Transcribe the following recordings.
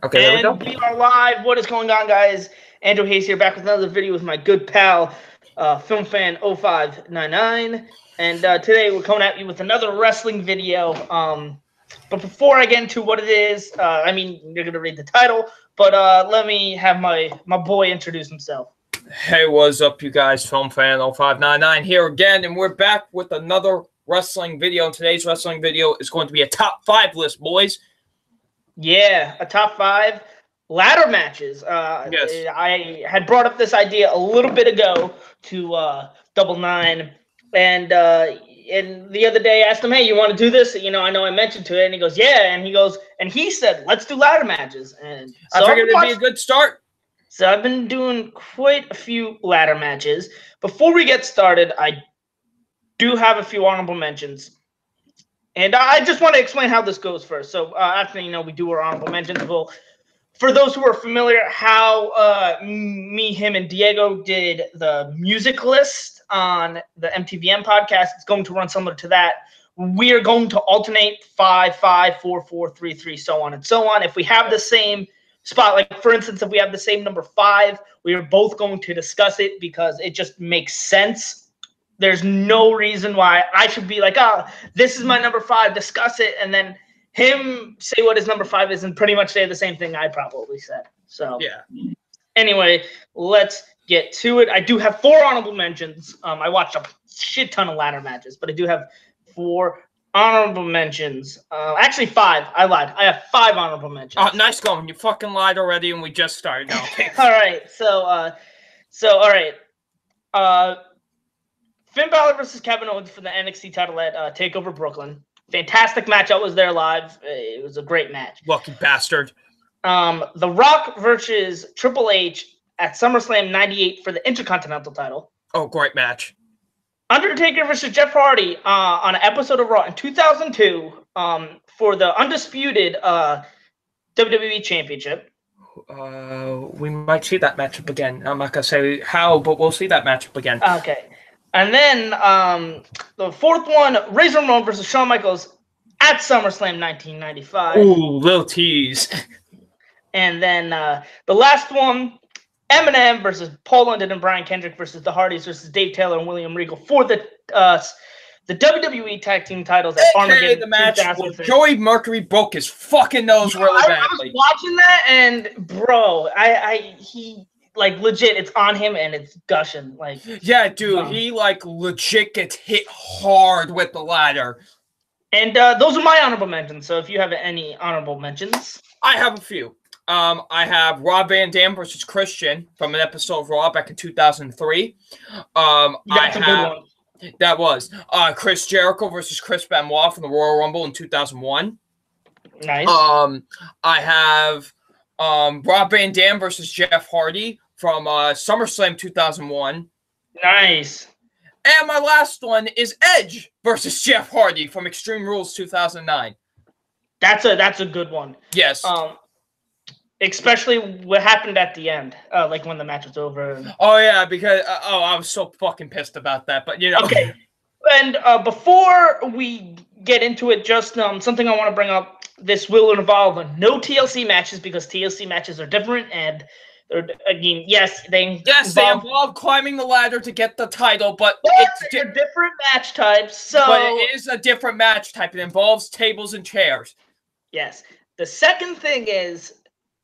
Okay, there we go. And we are live. What is going on, guys? Andrew Hayes here, back with another video with my good pal, Film Fan 0599. And today we're coming at you with another wrestling video. But before I get into what it is, I mean, you're going to read the title, but let me have my boy introduce himself. Hey, what's up, you guys? Film Fan 0599 here again, and we're back with another wrestling video. And today's wrestling video is going to be a top 5 list, boys. Yeah, a top 5 ladder matches. Yes. I had brought up this idea a little bit ago to Double Nine, and the other day I asked him, "Hey, you want to do this?" You know, I mentioned to it, and he goes, "Yeah," and he said, "Let's do ladder matches." And so I figured it'd be a good start. So I've been doing quite a few ladder matches. Before we get started, I do have a few honorable mentions. And I just want to explain how this goes first. So after, we do our honorable mentions, for those who are familiar, how me, him, and Diego did the music list on the MTVM podcast, it's going to run similar to that. We are going to alternate 5, 5, 4, 4, 3, 3, so on and so on. If we have the same spot, like for instance, if we have the same number 5, we are both going to discuss it because it just makes sense. There's no reason why I should be like, oh, this is my number 5, discuss it, and then him say what his number 5 is and pretty much say the same thing I probably said. So yeah. Anyway, let's get to it. I do have 4 honorable mentions. I watched a shit ton of ladder matches, but I do have 4 honorable mentions. Actually 5. I lied. I have 5 honorable mentions. Oh, nice going. You fucking lied already, and we just started. No, okay. All right. So all right. Finn Balor versus Kevin Owens for the NXT title at TakeOver Brooklyn. Fantastic match. I was there live. It was a great match. Lucky bastard. The Rock versus Triple H at SummerSlam 98 for the Intercontinental title. Oh, great match. Undertaker versus Jeff Hardy on an episode of Raw in 2002 for the undisputed WWE Championship. We might see that matchup again. I'm not going to say how, but we'll see that matchup again. Okay. And then the 4th one, Razor Ramon versus Shawn Michaels at SummerSlam 1995. Ooh, little tease. And then the last one, Eminem versus Paul London and Brian Kendrick versus the Hardys versus Dave Taylor and William Regal for the WWE Tag Team titles at Armageddon. The match where Joey Mercury broke his fucking nose really badly. I was watching that, and bro, he like legit, it's on him and it's gushing. Like, yeah, dude, he like legit gets hit hard with the ladder. And those are my honorable mentions. So if you have any honorable mentions, I have a few. I have Rob Van Dam versus Christian from an episode of Raw back in 2003. That's a good one. That was Chris Jericho versus Chris Benoit from the Royal Rumble in 2001. Nice. I have Rob Van Dam versus Jeff Hardy from SummerSlam 2001. Nice. And my last one is Edge versus Jeff Hardy from Extreme Rules 2009. That's a good one. Yes. Especially what happened at the end, like when the match was over. Oh yeah, because I was so fucking pissed about that. But you know. Okay. And before we get into it, just something I want to bring up. This will involve no TLC matches because TLC matches are different, and they involve climbing the ladder to get the title, but they're different match types. So, but it is a different match type. It involves tables and chairs. Yes. The second thing is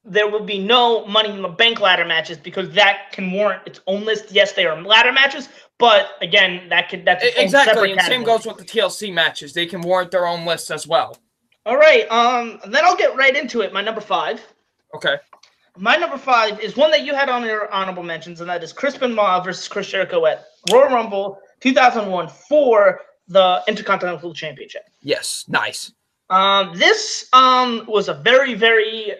there will be no Money in the Bank ladder matches because that can warrant its own list. Yes, they are ladder matches, but again, that's exactly. And same goes with the TLC matches; they can warrant their own lists as well. All right. Then I'll get right into it. My number 5. Okay. My number 5 is one that you had on your honorable mentions, and that is Chris Benoit versus Chris Jericho at Royal Rumble 2001 for the Intercontinental Championship. Yes, nice. This was a very, very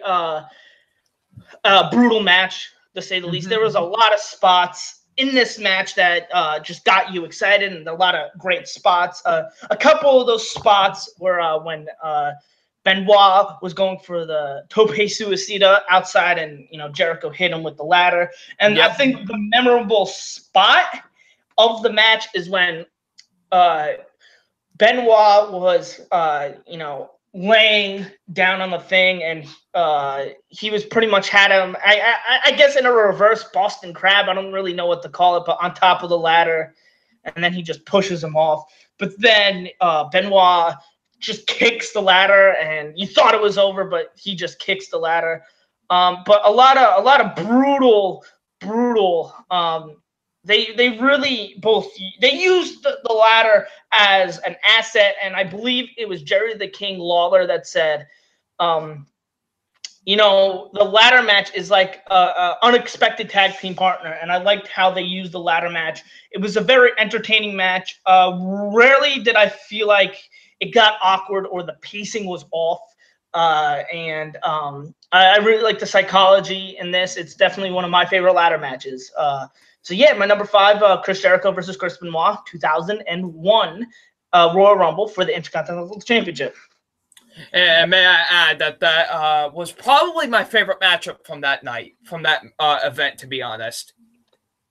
brutal match, to say the least. There was a lot of spots in this match that just got you excited, and a lot of great spots. A couple of those spots were when Benoit was going for the tope suicida outside, and Jericho hit him with the ladder. And I think the memorable spot of the match is when Benoit was laying down on the thing, and he was pretty much had him. I guess in a reverse Boston Crab. I don't really know what to call it, but on top of the ladder, and then he just pushes him off. But then Benoit just kicks the ladder, and you thought it was over, but he just kicks the ladder. But a lot of brutal. They really both they used the ladder as an asset, and I believe it was Jerry the King Lawler that said, you know, the ladder match is like a unexpected tag team partner, and I liked how they used the ladder match. It was a very entertaining match. Rarely did I feel like it got awkward or the pacing was off. I really like the psychology in this. It's definitely one of my favorite ladder matches. So yeah, my number 5, Chris Jericho versus Chris Benoit, 2001 Royal Rumble for the Intercontinental Championship. And may I add that was probably my favorite matchup from that night, from that event, to be honest.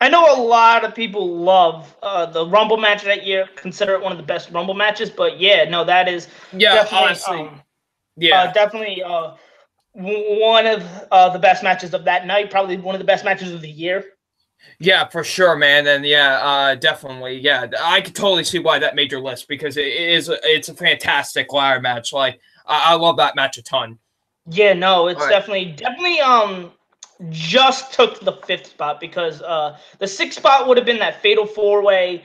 I know a lot of people love the Rumble match that year, consider it one of the best Rumble matches, but yeah, no, that is definitely, definitely one of the best matches of that night, probably one of the best matches of the year. Yeah, for sure, man, and yeah, definitely, yeah, I could totally see why that made your list, because it's a fantastic ladder match. Like, I love that match a ton. Yeah, no, it's definitely just took the 5th spot, because the 6th spot would have been that fatal 4-way,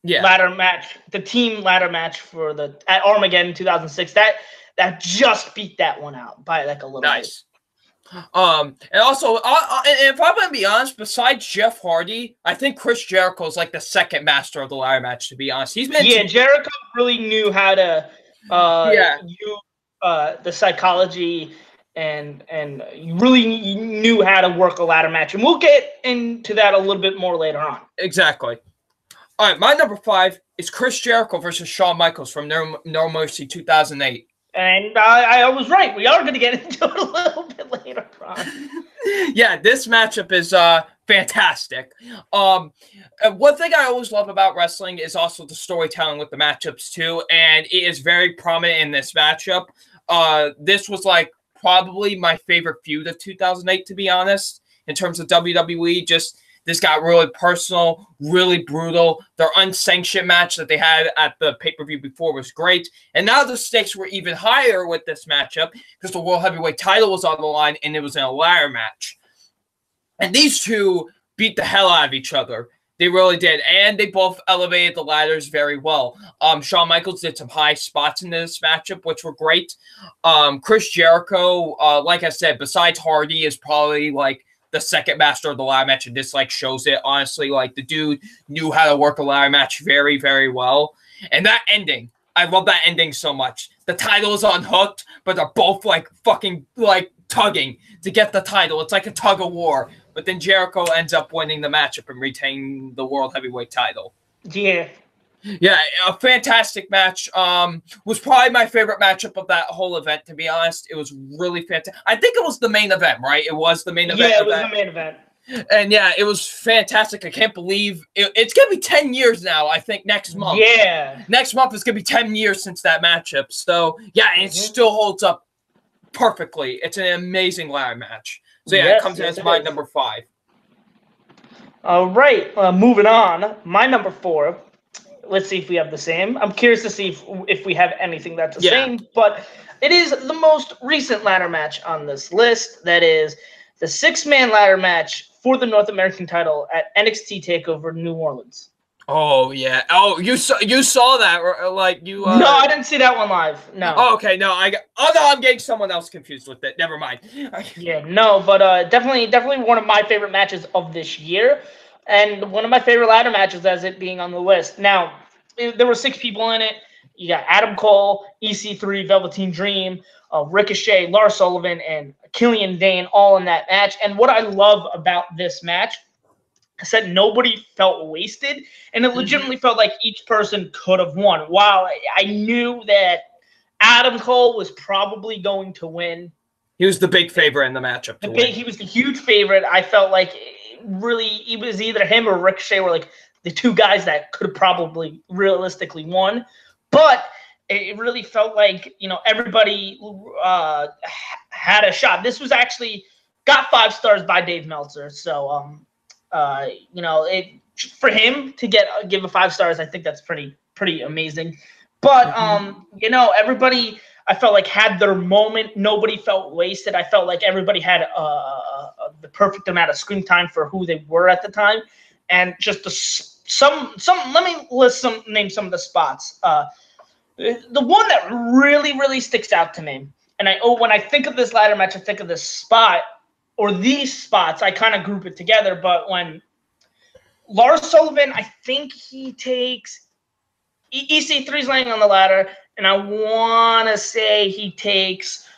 ladder match, the team ladder match at Armageddon 2006. That just beat that one out by like a little bit. And also, if I'm gonna be honest, besides Jeff Hardy, I think Chris Jericho is like the second master of the ladder match. To be honest, Jericho really knew how to use the psychology and really knew how to work a ladder match, and we'll get into that a little bit more later on. Exactly. All right, my number 5 is Chris Jericho versus Shawn Michaels from No Mercy 2008. And I was right. We are going to get into it a little bit later on. Yeah, this matchup is fantastic. One thing I always love about wrestling is also the storytelling with the matchups too, and it is very prominent in this matchup. This was like probably my favorite feud of 2008, to be honest, in terms of WWE. Just this got really personal, really brutal. Their unsanctioned match that they had at the pay-per-view before was great. And now the stakes were even higher with this matchup because the World Heavyweight title was on the line and it was in a ladder match. And these two beat the hell out of each other. They really did. And they both elevated the ladders very well. Shawn Michaels did some high spots in this matchup, which were great. Chris Jericho, like I said, besides Hardy, is probably like the second master of the ladder match, and this like shows it. Honestly, like the dude knew how to work a ladder match very, very well. And that ending, I love that ending so much. The title is unhooked, but they're both like fucking like tugging to get the title. It's like a tug of war. But then Jericho ends up winning the matchup and retaining the World Heavyweight title. Yeah. Yeah, a fantastic match. Was probably my favorite matchup of that whole event, to be honest. It was really fantastic. I think it was the main event, right? It was the main event. Yeah, it was the main event. And yeah, it was fantastic. I can't believe it's going to be 10 years now, I think, next month. Yeah. Next month is going to be 10 years since that matchup. So, yeah, it still holds up perfectly. It's an amazing ladder match. So, yeah, it comes in as my number 5. All right, moving on. My number 4. Let's see if we have the same. I'm curious to see if we have anything that's the same. But it is the most recent ladder match on this list. That is the 6-man ladder match for the North American title at NXT TakeOver New Orleans. Oh yeah. Oh, you saw that, like you? No, I didn't see that one live. No. Oh, okay. No, I'm getting someone else confused with it. Never mind. Yeah, no, but definitely one of my favorite matches of this year, and one of my favorite ladder matches as it being on the list. Now, there were 6 people in it. You got Adam Cole, EC3, Velveteen Dream, Ricochet, Lars Sullivan, and Killian Dane all in that match. And what I love about this match is that nobody felt wasted, and it legitimately felt like each person could have won. While I knew that Adam Cole was probably going to win. He was the big favorite in the matchup. He was the huge favorite. I felt like really it was either him or Ricochet were like the two guys that could have probably realistically won, but it really felt like, you know, everybody had a shot. This was actually got 5 stars by Dave Meltzer. So, you know, for him to give a 5 stars, I think that's pretty amazing. But, you know, everybody, I felt like, had their moment. Nobody felt wasted. I felt like everybody had the perfect amount of screen time for who they were at the time. And just let me name some of the spots. The one that really sticks out to me, and when I think of this ladder match, I think of this spot or these spots. I kind of group it together. But when Lars Sullivan, I think he takes EC3's laying on the ladder, and I want to say he takes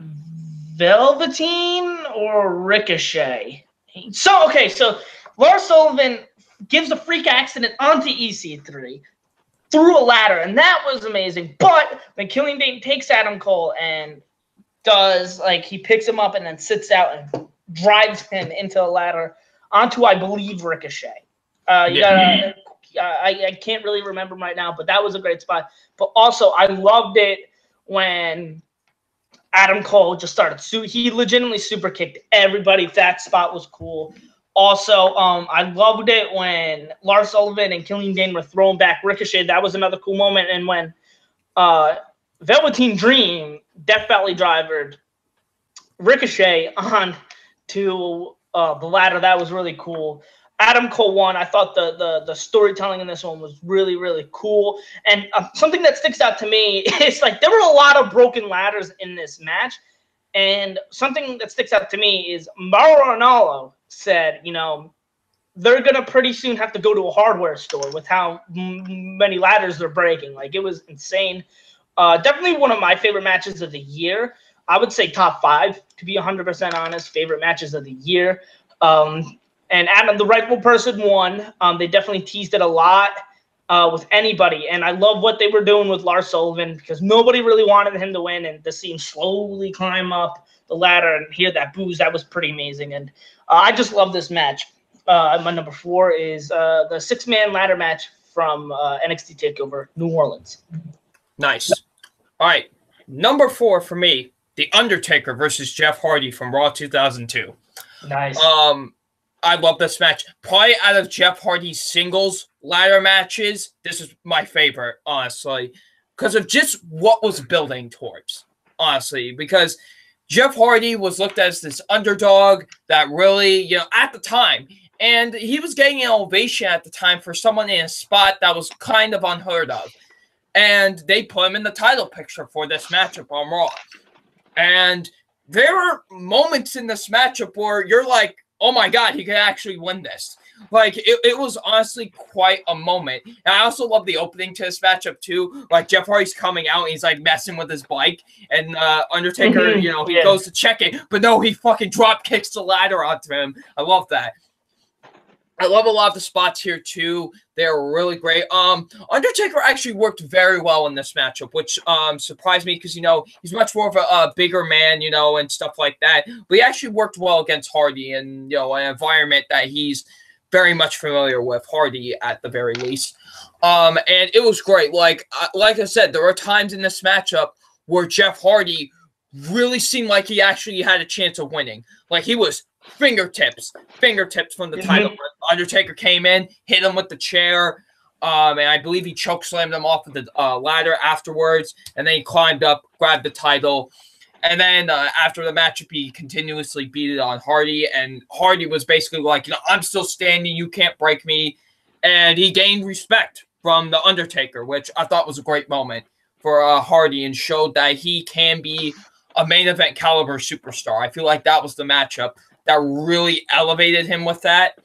Velveteen or Ricochet. So Lars Sullivan gives a freak accident onto EC3 through a ladder, and that was amazing. But then Killian Dane takes Adam Cole and does, like, he picks him up and then sits out and drives him into a ladder onto, I believe, Ricochet. I can't really remember right now, but that was a great spot. But also, I loved it when Adam Cole just started. He legitimately super kicked everybody. That spot was cool. Also, I loved it when Lars Sullivan and Killian Dane were throwing back Ricochet. That was another cool moment. And when Velveteen Dream Death Valley drivered Ricochet on to the ladder, that was really cool. Adam Cole won. I thought the storytelling in this one was really cool. And something that sticks out to me is, like, there were a lot of broken ladders in this match. And something that sticks out to me is Mauro Ranallo said, you know, they're going to pretty soon have to go to a hardware store with how many ladders they're breaking. Like, it was insane. Definitely one of my favorite matches of the year. I would say top 5, to be 100% honest, favorite matches of the year. And Adam, the rightful person, won. They definitely teased it a lot with anybody. And I love what they were doing with Lars Sullivan, because nobody really wanted him to win. And to see him slowly climb up the ladder and hear that booze, that was pretty amazing. And I just love this match. My number 4 is the 6-man ladder match from NXT TakeOver New Orleans. Nice. All right. Number 4 for me, The Undertaker versus Jeff Hardy from Raw 2002. Nice. I love this match. Probably out of Jeff Hardy's singles ladder matches, this is my favorite, honestly, because of just what was building towards, honestly, because Jeff Hardy was looked at as this underdog that really, you know, at the time, and he was getting an ovation at the time for someone in a spot that was kind of unheard of. And they put him in the title picture for this matchup on Raw. And there were moments in this matchup where you're like, oh my God, he could actually win this. Like, it was honestly quite a moment. And I also love the opening to this matchup, too. Like, Jeff Hardy's coming out, and he's, like, messing with his bike. And Undertaker, you know, he goes to check it. But no, he fucking drop kicks the ladder onto him. I love that. I love a lot of the spots here, too. They're really great. Undertaker actually worked very well in this matchup, which surprised me because, you know, he's much more of a bigger man, you know, and stuff like that. But he actually worked well against Hardy and, you know, an environment that he's very much familiar with, Hardy at the very least. And it was great. Like I said, there were times in this matchup where Jeff Hardy really seemed like he actually had a chance of winning. Like, he was fingertips from the title. Undertaker came in, hit him with the chair, and I believe he chokeslammed him off of the ladder afterwards, and then he climbed up, grabbed the title, and then after the matchup, he continuously beat it on Hardy, and Hardy was basically like, you know, I'm still standing, you can't break me, and he gained respect from the Undertaker, which I thought was a great moment for Hardy, and showed that he can be a main event caliber superstar. I feel like that was the matchup that really elevated him with that.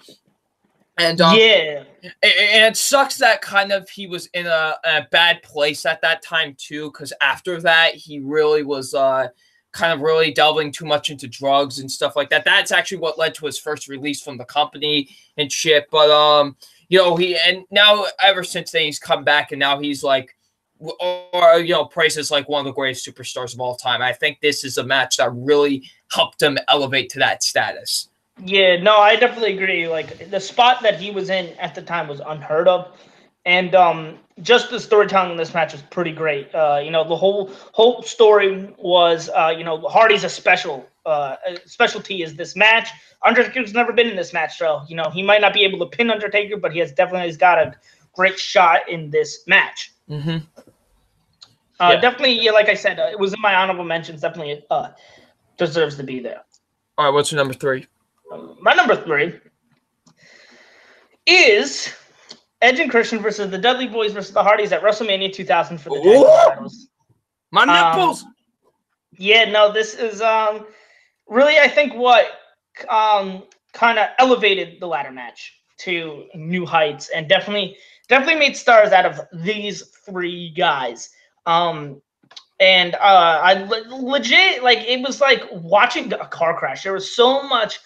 And and it sucks that kind of he was in a bad place at that time too, because after that he really was kind of really delving too much into drugs and stuff like that. That's actually what led to his first release from the company and shit. But you know, now ever since then he's come back, and now he's like, or, you know, praised as like one of the greatest superstars of all time. I think this is a match that really helped him elevate to that status. Yeah, no, I definitely agree. Like the spot that he was in at the time was unheard of, and just the storytelling in this match was pretty great. The whole story was, Hardy's specialty is this match. Undertaker's never been in this match, so he might not be able to pin Undertaker, but he's got a great shot in this match. Mm-hmm. Definitely, yeah, like I said, it was in my honorable mentions. Definitely deserves to be there. All right, what's your number 3? My number 3 is Edge and Christian versus the Dudley Boys versus the Hardys at WrestleMania 2000 for the tag team titles. My nipples. Yeah, no, this is really, I think, what kind of elevated the ladder match to new heights, and definitely made stars out of these 3 guys. And I legit, like, it was like watching a car crash. There was so much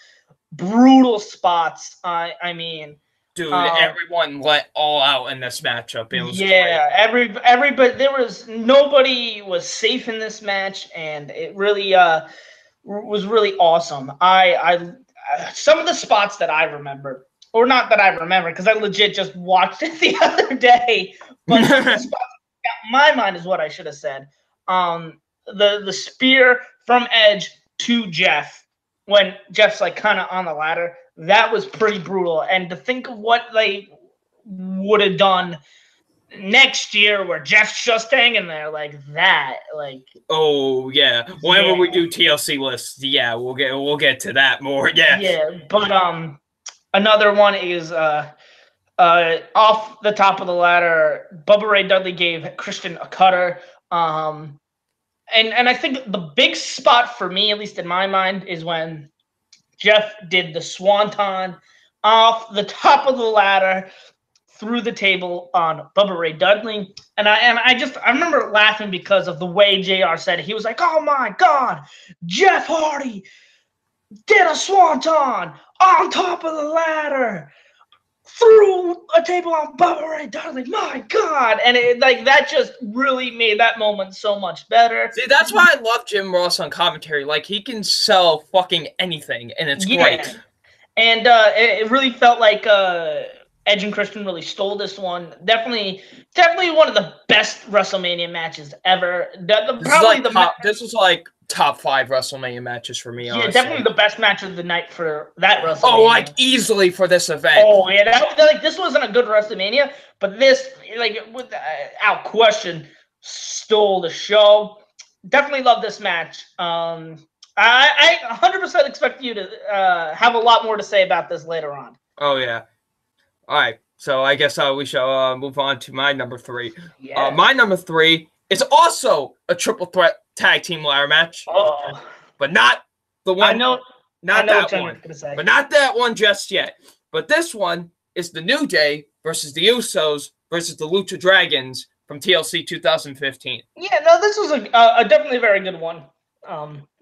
brutal spots. I mean, dude, everyone let all out in this matchup. It was great. Everybody, nobody was safe in this match, and it really was really awesome. I some of the spots that I remember, or not that I remember, because I legit just watched it the other day, but the spots that got my mind is what I should have said. The spear from Edge to Jeff when Jeff's like kind of on the ladder, that was pretty brutal. And to think of what they would have done next year where Jeff's just hanging there like that, like, oh yeah, whenever we do TLC lists, yeah, we'll get to that more. Yeah, but another one is off the top of the ladder, Bubba Ray Dudley gave Christian a cutter. And I think the big spot for me, at least in my mind, is when Jeff did the swanton off the top of the ladder through the table on Bubba Ray Dudley. And I remember laughing because of the way JR said it. He was like, "Oh my God, Jeff Hardy did a swanton on top of the ladder through a table on Bubba Ray Dudley. My God!" And that just really made that moment so much better. See, that's why I love Jim Ross on commentary. Like, he can sell fucking anything, and it's great. And it really felt like Edge and Christian really stole this one. Definitely one of the best WrestleMania matches ever. This was like top 5 WrestleMania matches for me. Yeah, definitely the best match of the night for that WrestleMania. Oh, like easily for this event. Oh yeah, this wasn't a good WrestleMania, but this, like, without question, stole the show. Definitely love this match. I 100% expect you to have a lot more to say about this later on. Oh yeah. All right, so I guess we shall move on to my number 3. Yeah. My number 3 is also a triple threat tag team ladder match. Oh, but not the one. I know that one. But not that one just yet. But this one is the New Day versus the Usos versus the Lucha Dragons from TLC 2015. Yeah, no, this was a definitely very good one.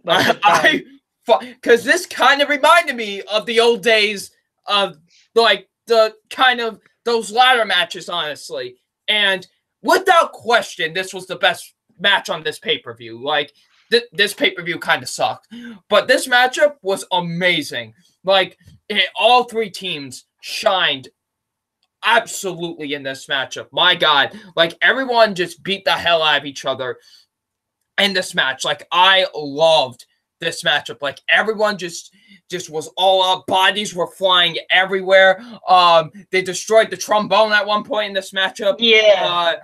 Because this kind of reminded me of the old days of like the kind of those ladder matches, honestly. And without question, this was the best match on this pay-per-view. Like, this pay-per-view kind of sucked. But this matchup was amazing. Like, all 3 teams shined absolutely in this matchup. My God. Like, everyone just beat the hell out of each other in this match. Like, I loved this matchup. Like, everyone just was all up. Bodies were flying everywhere. They destroyed the trombone at one point in this matchup. Yeah.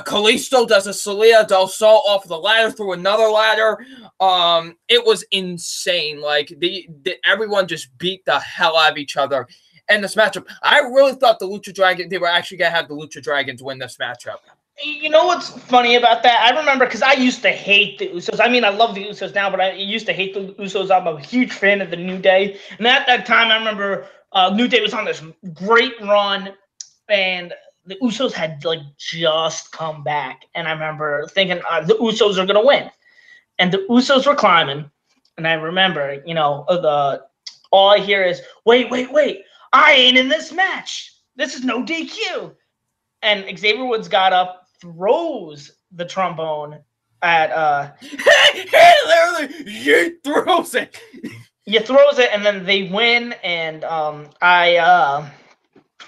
Kalisto does a Salida del Sol off the ladder through another ladder. It was insane. Like, everyone just beat the hell out of each other in this matchup. I really thought the Lucha Dragons, they were actually going to have the Lucha Dragons win this matchup. You know what's funny about that? I remember, because I used to hate the Usos. I mean, I love the Usos now, but I used to hate the Usos. I'm a huge fan of the New Day. And at that time, I remember New Day was on this great run, and the Usos had, like, just come back. And I remember thinking the Usos are going to win. And the Usos were climbing. And I remember, all I hear is, wait, I ain't in this match. This is no DQ. And Xavier Woods got up, throws the trombone at he literally throws it. he throws it, and then they win, and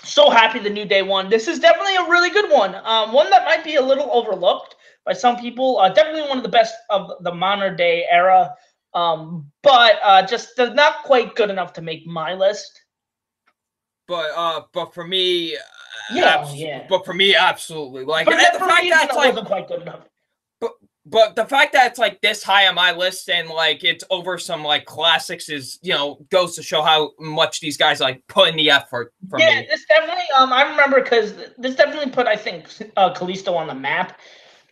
so happy the New Day won. This is definitely a really good one. One that might be a little overlooked by some people. Definitely one of the best of the modern day era. But just not quite good enough to make my list. But for me, yeah. But for me, absolutely. Like, But and the fact that it's like, wasn't quite good enough. But the fact that it's like this high on my list and like it's over some like classics is, you know, goes to show how much these guys like put in the effort for me. This definitely I remember because this definitely put, I think, Kalisto on the map.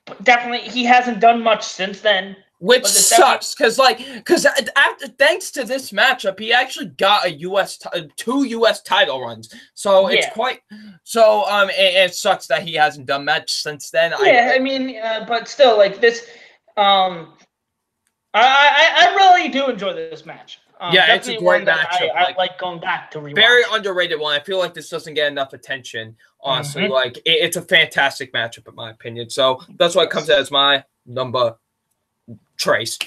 But definitely he hasn't done much since then. Which sucks because after thanks to this matchup, he actually got a 2 U.S. title runs. So it's quite so. It sucks that he hasn't done much since then. Yeah, I mean, but still, like this, I really do enjoy this match. Yeah, it's a great matchup. I like going back to rewatch. Very underrated one. I feel like this doesn't get enough attention. Honestly, like it's a fantastic matchup in my opinion. So that's why it comes out as my number. Trace.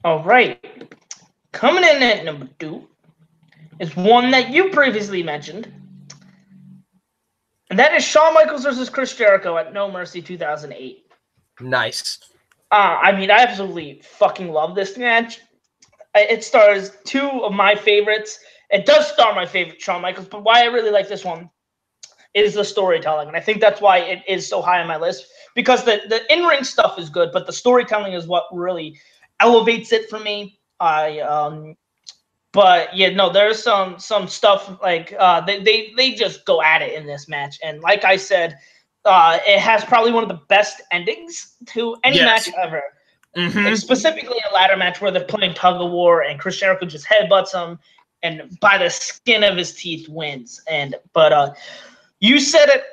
All right. Coming in at number 2 is one that you previously mentioned. And that is Shawn Michaels versus Chris Jericho at No Mercy 2008. Nice. I mean, I absolutely fucking love this match. It stars 2 of my favorites. It does star my favorite, Shawn Michaels, but why I really like this one is the storytelling. And I think that's why it is so high on my list. Because the in-ring stuff is good, but the storytelling is what really elevates it for me. But yeah, no, there's some stuff like they just go at it in this match, and like I said, it has probably one of the best endings to any match ever. Like specifically a ladder match where they're playing tug of war, and Chris Jericho just headbutts him, and by the skin of his teeth wins. But you said it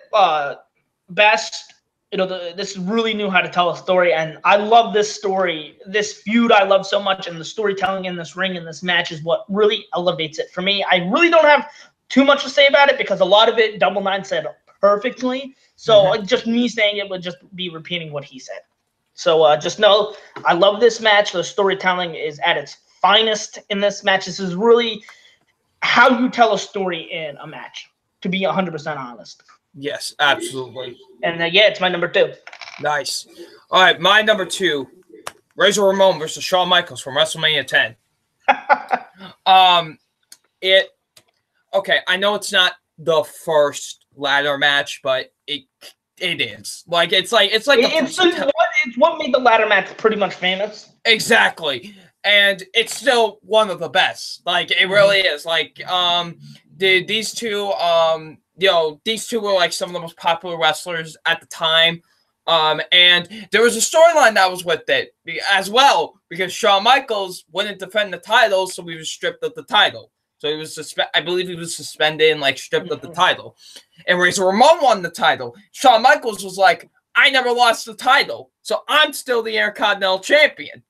best. You know, this really knew how to tell a story, and I love this story. This feud I love so much, and the storytelling in this ring, in this match, is what really elevates it for me. I really don't have too much to say about it because a lot of it Double Nine said perfectly. So just me saying it would just be repeating what he said. So just know I love this match. The storytelling is at its finest in this match. This is really how you tell a story in a match, to be 100% honest. Yes, absolutely. And yeah, it's my number 2. Nice. All right, my number 2, Razor Ramon versus Shawn Michaels from WrestleMania 10. Okay, I know it's not the first ladder match, but it is. It's what made the ladder match pretty much famous. Exactly. And it's still one of the best. Like, it really is. Like, these two you know, these two were like some of the most popular wrestlers at the time. And there was a storyline that was with it as well, because Shawn Michaels wouldn't defend the title, so he was stripped of the title. So he was I believe he was suspended and like stripped of the title. And Razor Ramon won the title. Shawn Michaels was like, I never lost the title, so I'm still the Intercontinental Champion.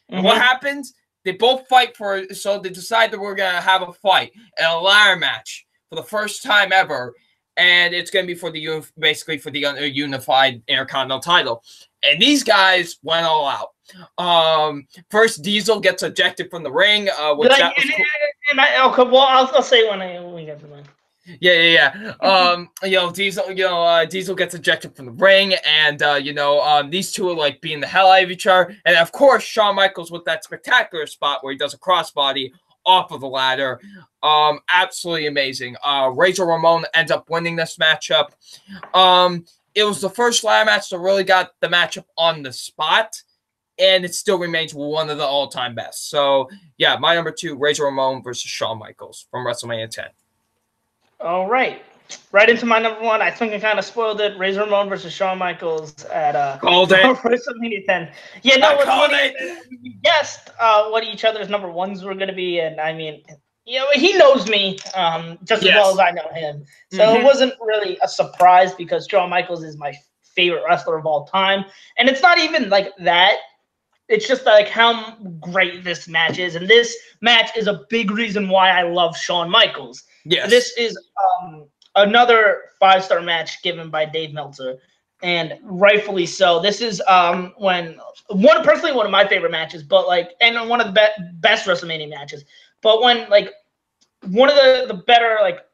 And what happens? They both fight for it, so they decide that we're gonna have a fight and a ladder match for the first time ever, and it's going to be for the basically for the unified Intercontinental title. And these guys went all out. First, Diesel gets ejected from the ring. Which I'll say when we get to that. Yeah. Diesel gets ejected from the ring, and these two are like beating the hell out of each other. And of course, Shawn Michaels with that spectacular spot where he does a crossbody off of the ladder. Absolutely amazing. Razor Ramon ends up winning this matchup. It was the first ladder match that really got the matchup on the spot, and it still remains one of the all-time best. So, yeah, my number 2, Razor Ramon versus Shawn Michaels from WrestleMania 10. All right. Right into my number 1. I think I kind of spoiled it. Razor Ramon versus Shawn Michaels at WrestleMania 10. Yeah, no, what's funny, we guessed what each other's number 1s were going to be, and I mean, he knows me just as well as I know him. So it wasn't really a surprise because Shawn Michaels is my favorite wrestler of all time, and it's not even like that. It's just like how great this match is, and this match is a big reason why I love Shawn Michaels. Yes, this is another 5-star match given by Dave Meltzer, and rightfully so. This is when personally one of my favorite matches, but like, and one of the best WrestleMania matches. But when like one of the better like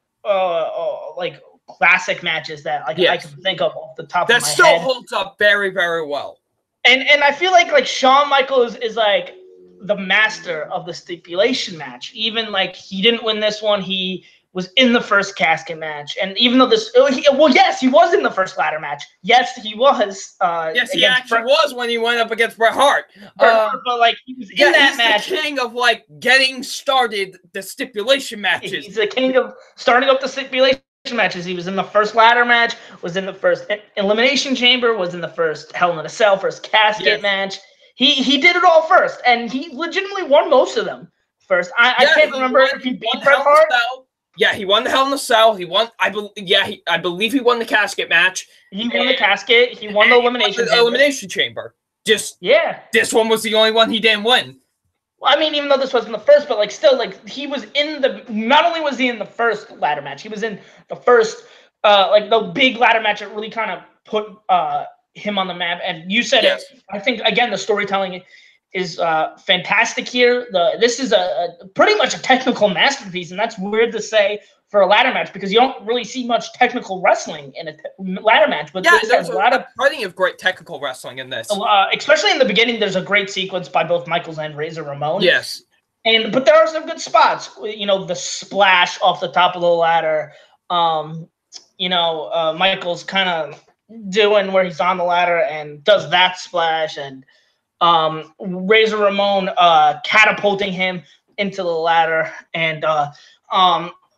classic matches that like I can think of off the top of my head. That still holds up very, very well. And I feel like Shawn Michaels is like the master of the stipulation match. Even like he didn't win this one, he was in the first casket match. And even though yes, he was in the first ladder match. Yes, he was. Yes, he actually was when he went up against Bret Hart. But like he was in that match. He's the king of like getting started the stipulation matches. He's the king of starting up the stipulation matches. He was in the first ladder match, was in the first elimination chamber, was in the first Hell in a Cell, first casket match. He did it all first, and he legitimately won most of them first. I can't remember if he beat Bret Hart. Yeah, he won the Hell in a Cell. He won. I believe he won the casket match. He won the casket. He won the elimination chamber. This one was the only one he didn't win. Well, I mean, even though this wasn't the first, but like still, like he was in the. Not only was he in the first ladder match, he was in the first, like the big ladder match that really kind of put him on the map. And you said it. I think again the storytelling is fantastic here. This is a pretty much a technical masterpiece, and that's weird to say for a ladder match because you don't really see much technical wrestling in a ladder match. But this has plenty of great technical wrestling in this. Especially in the beginning, there's a great sequence by both Michaels and Razor Ramon. Yes, but there are some good spots. You know, the splash off the top of the ladder. Michaels kind of doing where he's on the ladder and does that splash, and Razor Ramon catapulting him into the ladder. And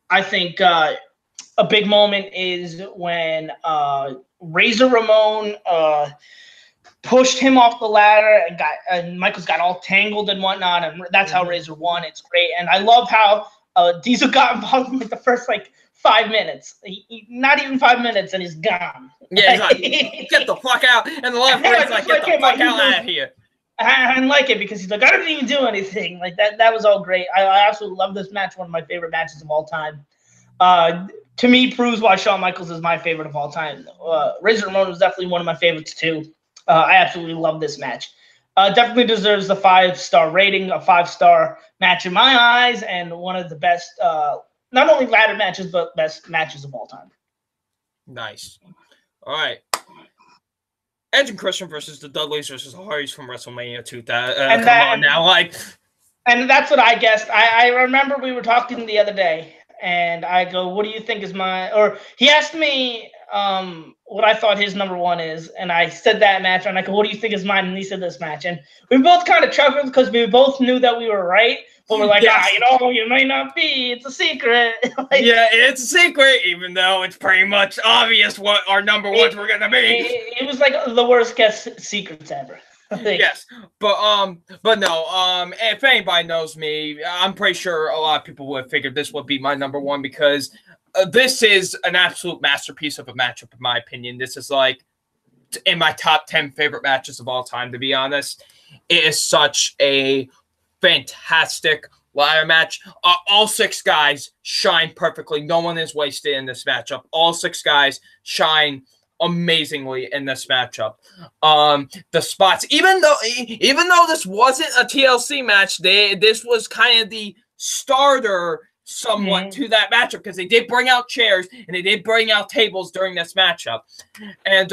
I think a big moment is when Razor Ramon pushed him off the ladder and Michaels got all tangled and whatnot, and that's how Razor won. It's great, and I love how Diesel got involved in like the first 5 minutes. Not even 5 minutes, and he's gone. Yeah, he's like, get the fuck out. And the left is like, get the fuck out of here. I like it because he's like, I didn't even do anything. Like that was all great. I absolutely love this match. One of my favorite matches of all time. To me, proves why Shawn Michaels is my favorite of all time. Razor Ramon was definitely one of my favorites too. I absolutely love this match. Definitely deserves the 5-star rating, a 5-star match in my eyes, and one of the best, not only ladder matches, but best matches of all time. Nice. All right. Edge and Christian versus the Dudleys versus Hardys from WrestleMania 2000. And that's what I guessed. I remember we were talking the other day, and I go, "What do you think is my?" Or he asked me what I thought his number one is, and I said that match, and I go, "What do you think is mine?" And he said this match, and we both kind of chuckled because we both knew that we were right. But we're like, you may not be. It's a secret. It's a secret, even though it's pretty much obvious what our number ones were gonna be. It was like the worst guess secrets ever. Yes, but no. If anybody knows me, I'm pretty sure a lot of people would have figured this would be my number one because this is an absolute masterpiece of a matchup, in my opinion. This is like in my top 10 favorite matches of all time. To be honest, it is such a fantastic ladder match. All 6 guys shine perfectly. No one is wasted in this matchup. All 6 guys shine amazingly in this matchup. The spots, even though this wasn't a TLC match, this was kind of the starter somewhat to that matchup because they did bring out chairs and they did bring out tables during this matchup, and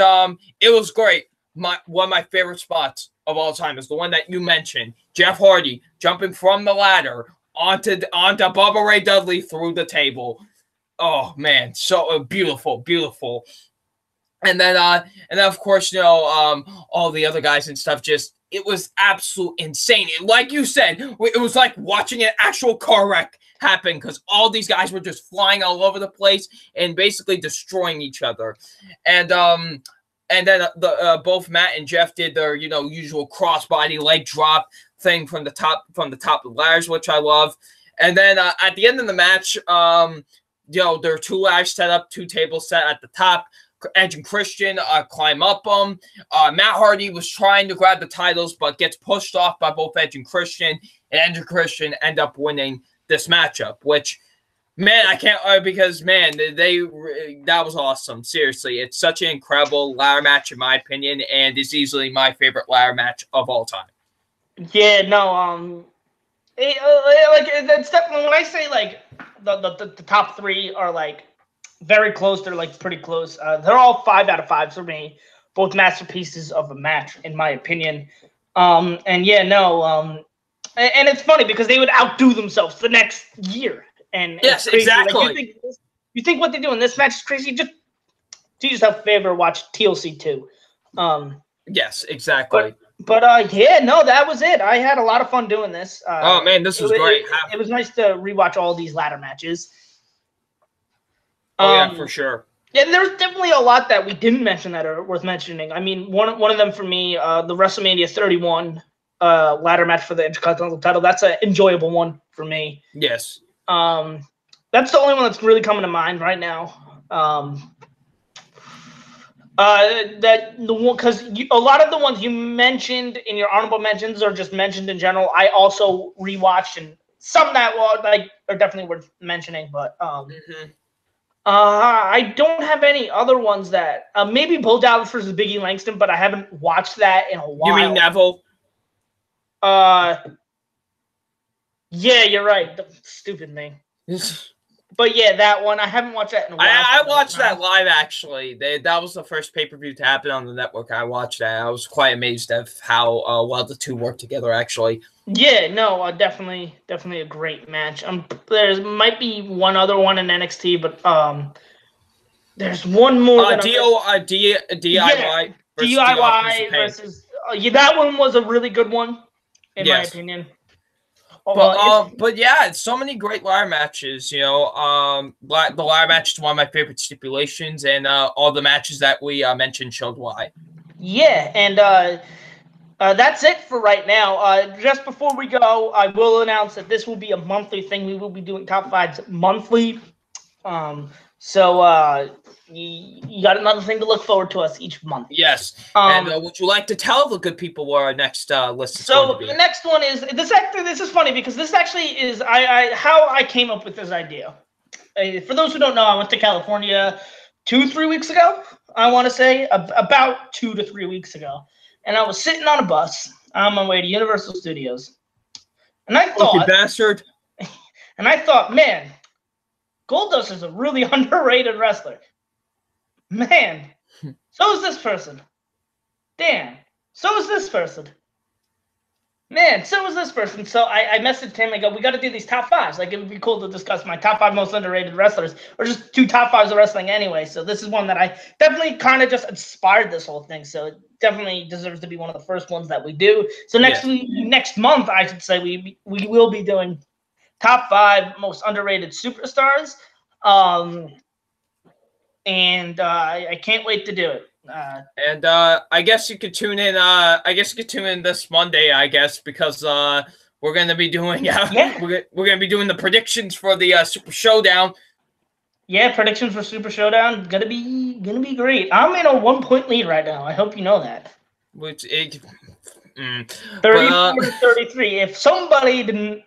it was great. One of my favorite spots of all time is the one that you mentioned. Jeff Hardy jumping from the ladder onto Bubba Ray Dudley through the table. Oh man, so beautiful. And then of course, all the other guys and stuff. It was absolute insane. Like you said, it was like watching an actual car wreck happen because all these guys were just flying all over the place and basically destroying each other. And then both Matt and Jeff did their usual crossbody leg drop thing from the top of the ladders, which I love. And then at the end of the match, there are 2 ladders set up, 2 tables set at the top. Edge and Christian climb up them. Matt Hardy was trying to grab the titles, but gets pushed off by both Edge and Christian. And Edge and Christian end up winning this matchup, which Man, I can't because man, that was awesome. Seriously, it's such an incredible ladder match in my opinion, and it's easily my favorite ladder match of all time. Yeah, no, like it's definitely when I say like the top three are like very close. They're like pretty close. They're all 5 out of 5 for me. Both masterpieces of a match, in my opinion. And yeah, no, and it's funny because they would outdo themselves the next year. And yes, it's crazy. exactly. Like, you think what they do in this match is crazy? Just do yourself a favor, watch TLC 2. Yes, exactly. But yeah, no, that was it. I had a lot of fun doing this. Oh man, this was great. It was nice to rewatch all these ladder matches. Oh yeah, for sure. Yeah, there's definitely a lot that we didn't mention that are worth mentioning. I mean, one of them for me, the WrestleMania 31 ladder match for the Intercontinental title. That's an enjoyable one for me. Yes. That's the only one that's really coming to mind right now. That the one because a lot of the ones you mentioned in your honorable mentions are just mentioned in general. I also rewatched and some that are definitely worth mentioning, but I don't have any other ones that maybe Bo Dallas versus Biggie Langston, but I haven't watched that in a while. You mean Neville? Yeah, you're right. The stupid thing. But yeah, that one I haven't watched that in a while. I watched that live actually. That was the first pay-per-view to happen on the network. I watched that. I was quite amazed at how well the two work together. Actually. Yeah, no, definitely a great match. There might be one other one in NXT, but there's one more. DIY versus yeah, that one was a really good one in my opinion. But yeah, so many great ladder matches. You know, the ladder match is one of my favorite stipulations, and all the matches that we mentioned showed why. Yeah, and that's it for right now. Just before we go, I will announce that this will be a monthly thing. We will be doing top 5s monthly. So you got another thing to look forward to us each month. Yes. And would you like to tell the good people what our next list is going to be? So the next one is this. Actually, this is funny because this actually is how I came up with this idea. For those who don't know, I went to California 2-3 weeks ago. I want to say about 2 to 3 weeks ago, and I was sitting on a bus on my way to Universal Studios, and I thought, "You bastard!" And I thought, man, Goldust is a really underrated wrestler. Man, so is this person. Damn, so is this person. Man, so is this person. So I messaged him. I go, we got to do these top 5s. Like, it would be cool to discuss my top 5 most underrated wrestlers, or just 2 top 5s of wrestling anyway. So this is one that I definitely kind of just inspired this whole thing. So it definitely deserves to be one of the first ones that we do. So next month, I should say, we will be doing top 5 most underrated superstars. And I can't wait to do it. And I guess you could tune in. I guess you could tune in this Monday. I guess because we're gonna be doing. We're gonna be doing the predictions for the Super Showdown. Yeah, predictions for Super Showdown gonna be great. I'm in a 1-point lead right now. I hope you know that. 34-33. If somebody didn't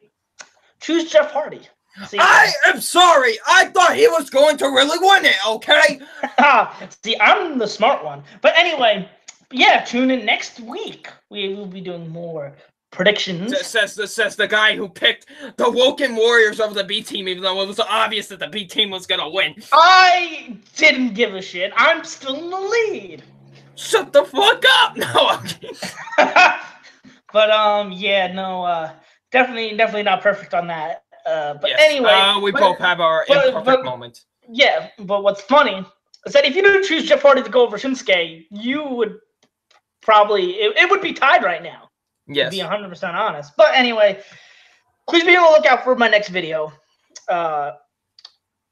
choose Jeff Hardy. See, I am sorry. I thought he was going to really win it, okay? See, I'm the smart one. But anyway, yeah, tune in next week. We will be doing more predictions. Says the guy who picked the Woken Warriors over the B team, even though it was obvious that the B team was going to win. I didn't give a shit. I'm still in the lead. Shut the fuck up. No. But yeah, no, definitely not perfect on that. But yes, anyway, we both have our imperfect moment. Yeah, but what's funny is that if you didn't choose Jeff Hardy to go over Shinsuke, you would probably it would be tied right now. Yes, to be 100% honest. But anyway, please be on the lookout for my next video.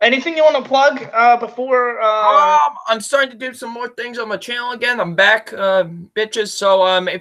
Anything you want to plug before? I'm starting to do some more things on my channel again. I'm back, bitches. So if